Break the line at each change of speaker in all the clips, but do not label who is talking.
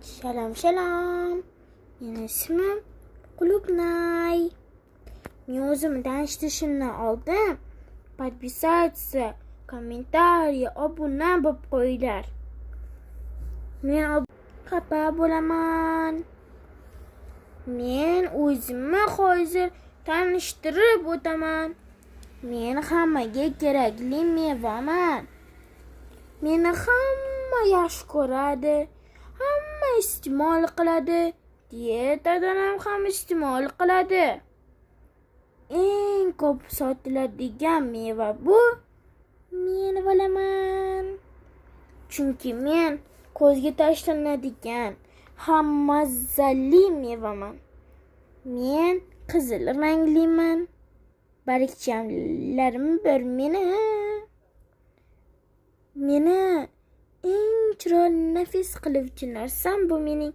Shalom, shalom. Meni ismim Qulupnay. Men o'zimni tanishtirishimdan oldin podpisatsiya, kommentariy, obuna bo'lib qo'yinglar. Men xafa bo'laman. Men o'zimni hozir tanishtirib o'taman. Men hammaga kerakli mevaman. Meni hamma yaxshi ko'radi. Hamma iste'mol qiladi. Diyetadan ham iste'mol qiladi. Eng ko'p sotiladigan meva bu men bilaman. Chunki men ko'zga tashlanadigan hammazali mevaman. Men qizil rangliman. Bargchallarim bir meni eng chiroyli nafis qiluvchi narsam bu mening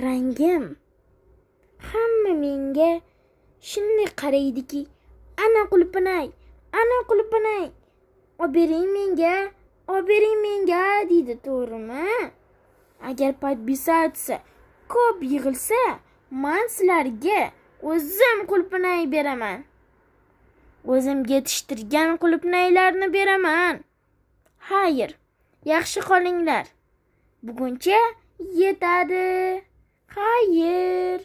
rangim. Hamma menga shunday qaraydiki, ana Qulupnay, obering menga deydi, to'g'rimi? Agar podpisatsiya ko'p yig'ilsa, men sizlarga o'zim Qulupnay beraman. O'zim yetishtirgan qulupnaylarni beraman. Xayr, yaxshi qolinglar. Buguncha yetadi. Xayr.